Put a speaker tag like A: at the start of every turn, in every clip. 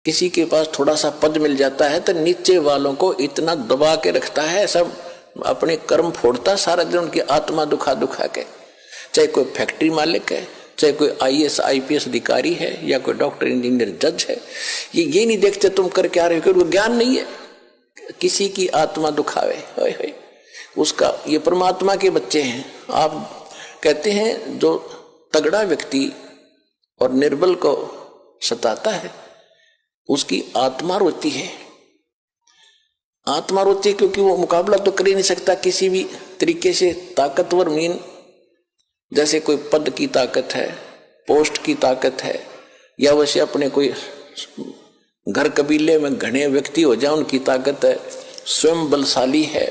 A: किसी के पास थोड़ा सा पद मिल जाता है तो नीचे वालों को इतना दबा के रखता है, सब अपने कर्म फोड़ता सारा दिन, उनकी आत्मा दुखा दुखा के। चाहे कोई फैक्ट्री मालिक है, चाहे कोई IAS IPS अधिकारी है, या कोई डॉक्टर इंजीनियर जज है, ये नहीं देखते तुम कर क्या रहे हो, क्योंकि ज्ञान नहीं है। किसी की आत्मा दुखावे, होय होय, उसका, ये परमात्मा के बच्चे हैं। आप कहते हैं जो तगड़ा व्यक्ति और निर्बल को सताता है उसकी आत्मा रोती है। आत्मा रोती है क्योंकि वो मुकाबला तो कर ही नहीं सकता किसी भी तरीके से। ताकतवर मीन जैसे कोई पद की ताकत है, पोस्ट की ताकत है, या वैसे अपने कोई घर कबीले में घने व्यक्ति हो जाए उनकी ताकत है, स्वयं बलशाली है,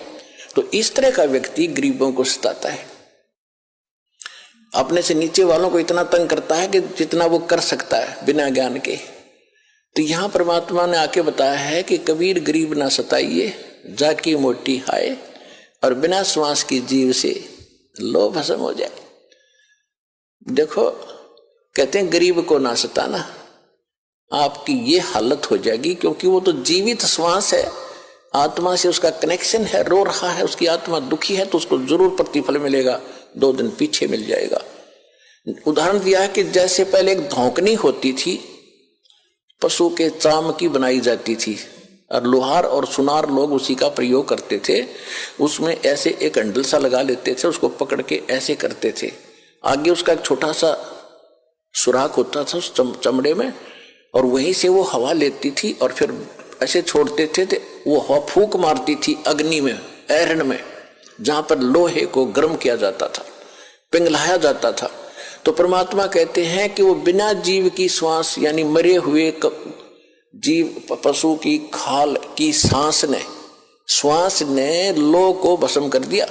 A: तो इस तरह का व्यक्ति गरीबों को सताता है। अपने से नीचे वालों को इतना तंग करता है कि जितना वो कर सकता है बिना ज्ञान के। तो यहां परमात्मा ने आके बताया है कि कबीर गरीब ना सताइए, जाकी मोटी हाय, और बिना श्वास की जीव से लो भस्म हो जाए। देखो, कहते हैं गरीब को ना सताना, आपकी ये हालत हो जाएगी, क्योंकि वो तो जीवित श्वास है, आत्मा से उसका कनेक्शन है, रो रहा है, उसकी आत्मा दुखी है, तो उसको जरूर प्रतिफल मिलेगा, 2 दिन पीछे मिल जाएगा। उदाहरण दिया है कि जैसे पहले एक धौंकनी होती थी, पशु के चाम की बनाई जाती थी, और लोहार और सुनार लोग उसी का प्रयोग करते थे। उसमें ऐसे एक हैंडल सा लगा लेते थे, उसको पकड़ के ऐसे करते थे, आगे उसका एक छोटा सा सुराख होता था उस चमड़े में, और वहीं से वो हवा लेती थी और फिर ऐसे छोड़ते थे, तो वो हवा फूंक मारती थी अग्नि में, ऐरण में, जहां पर लोहे को गर्म किया जाता था, पिघलाया जाता था। तो परमात्मा कहते हैं कि वो बिना जीव की श्वास, यानी मरे हुए जीव पशु की खाल की श्वास ने लो को भस्म कर दिया।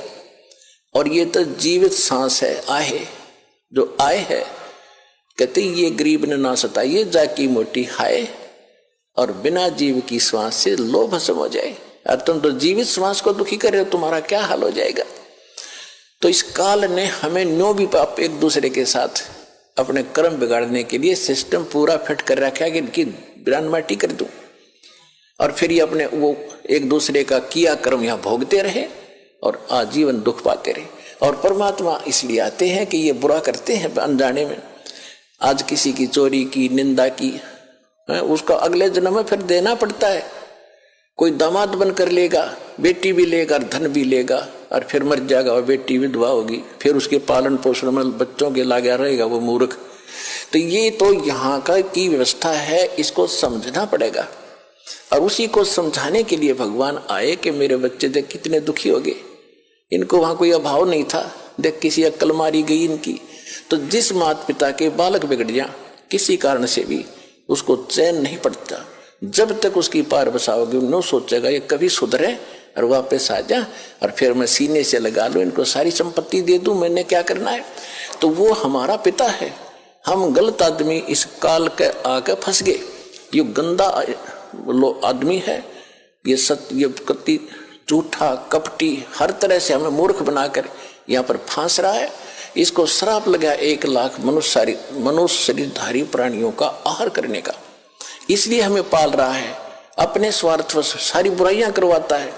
A: और ये तो जीवित सांस है, आहे, जो आए है, कहते ये गरीब ने ना सताइए, जाकी मोटी हाय, और बिना जीव की श्वास से लो भस्म हो जाए। और तुम तो जीवित श्वास को दुखी कर रहे हो, तुम्हारा क्या हाल हो जाएगा। तो इस काल ने हमें न्यों भी आप एक दूसरे के साथ अपने कर्म बिगाड़ने के लिए सिस्टम पूरा फिट कर रखा है कि इनकी बिरान माटी कर दूं, और फिर ये अपने वो एक दूसरे का किया कर्म यहाँ भोगते रहे और आजीवन दुख पाते रहे। और परमात्मा इसलिए आते हैं कि ये बुरा करते हैं अनजाने में। आज किसी की चोरी की, निंदा की, उसका अगले जन्म में फिर देना पड़ता है। कोई दामाद बनकर लेगा, बेटी भी लेगा, धन भी लेगा, और फिर मर जाएगा, और बेटी विधवा होगी, फिर उसके पालन पोषण में बच्चों के लगा रहेगा वो मूर्ख। तो ये तो यहाँ का की व्यवस्था है, इसको समझना पड़ेगा। और उसी को समझाने के लिए भगवान आए कि मेरे बच्चे देख कितने दुखी हो गए, इनको वहां कोई अभाव नहीं था, देख किसी अक्ल मारी गई इनकी। तो जिस माता पिता के बालक बिगड़ जाए किसी कारण से भी, उसको चैन नहीं पड़ता जब तक उसकी पार बसाओगे। न सोचेगा ये कभी सुधरे और वापस आ जा, और फिर मैं सीने से लगा लूं, इनको सारी संपत्ति दे दूं, मैंने क्या करना है। तो वो हमारा पिता है। हम गलत आदमी इस काल के आके फंस गए। ये गंदा आदमी है, ये कति झूठा कपटी, हर तरह से हमें मूर्ख बनाकर यहाँ पर फांस रहा है। इसको श्राप लगा 1 लाख मनुष्य शरीरधारी प्राणियों का आहार करने का। इसलिए हमें पाल रहा है, अपने स्वार्थ से सारी बुराइयां करवाता है।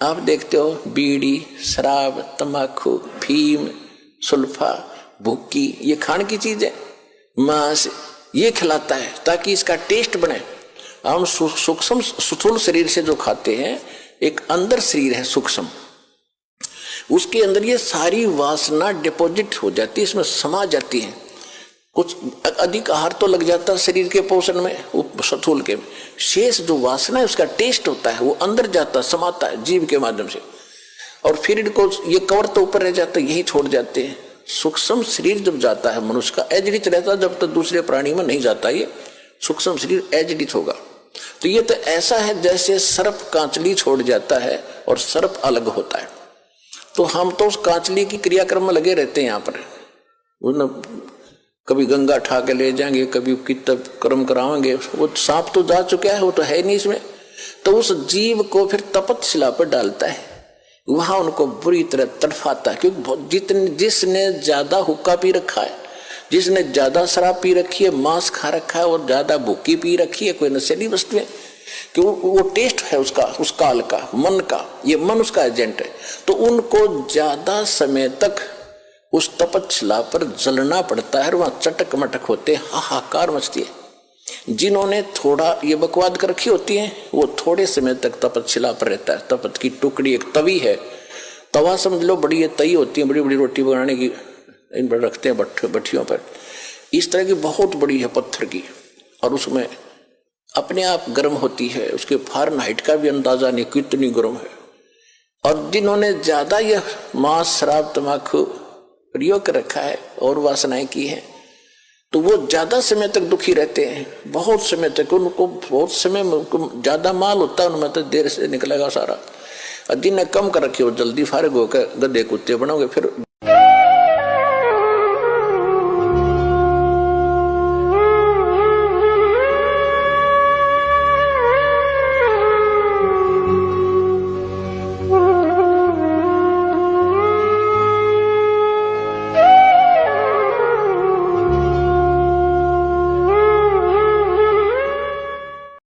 A: आप देखते हो बीड़ी, शराब, तंबाकू, फीम, सुल्फा, भुक्की, ये खाने की चीज है, मांस, ये खिलाता है ताकि इसका टेस्ट बने। हम सूक्ष्म स्थूल शरीर से जो खाते हैं, एक अंदर शरीर है सूक्ष्म, उसके अंदर ये सारी वासना डिपॉजिट हो जाती है, इसमें समा जाती है। कुछ अधिक आहार तो लग जाता है शरीर के पोषण में, स्थूल के शेष जो वासना है उसका टेस्ट होता है, वो अंदर जाता समाता है जीव के माध्यम से, और फिर इनको ये कवर तो ऊपर रह जाता है, यही छोड़ जाते हैं। सूक्ष्म शरीर जब जाता है मनुष्य का, एजडित रहता है, जब तक दूसरे प्राणी में नहीं जाता ये सूक्ष्म शरीर एजडित होगा। तो ये तो ऐसा है जैसे सर्प कांचली छोड़ जाता है और सर्प अलग होता है। तो हम तो उस कांचली की क्रियाक्रम में लगे रहते हैं यहाँ पर, कभी गंगा ठा के ले जाएंगे, कभी कितब कर्म कराएंगे। वो सांप तो जा चुका है, वो तो है नहीं इसमें। तो उस जीव को फिर तपतशिला पर डालता है, वहां उनको बुरी तरह तड़फाता है, क्योंकि जिसने ज्यादा हुक्का पी रखा है जिसने ज्यादा शराब पी रखी है, मांस खा रखा है और ज्यादा भूखी पी रखी है, कोई नशीली वस्तु है, कि वो टेस्ट है उसका, उस काल का, मन का, ये मन उसका एजेंट है, तो उनको ज्यादा समय तक उस तपच्छिला पर जलना पड़ता है, वहां चटक मटक होते, हाहाकार मचती है। जिन्होंने थोड़ा ये बकवाद कर रखी होती है, वो थोड़े समय तक तपच्छिला पर रहता है। तपत की टुकड़ी एक तवी है, तवा समझ लो, बड़ी ये तई होती है, बड़ी बड़ी रोटी बनाने की, इन पर रखते हैं भट्टियों पर, इस तरह की बहुत बड़ी है पत्थर की, और उसमें अपने आप गर्म होती है, उसके फारेनहाइट का भी अंदाजा नहीं कितनी गर्म है। और जिन्होंने ज्यादा यह मांस शराब तम्बाकू प्रयोग कर रखा है और वासनाएं की है, तो वो ज्यादा समय तक दुखी रहते हैं, बहुत समय तक, उनको बहुत समय में उनको ज्यादा माल होता है, उनमें तो देर से निकलेगा सारा। और जिन्हें कम कर रखे वो जल्दी फारिग होकर गधे कुत्ते बनोगे फिर।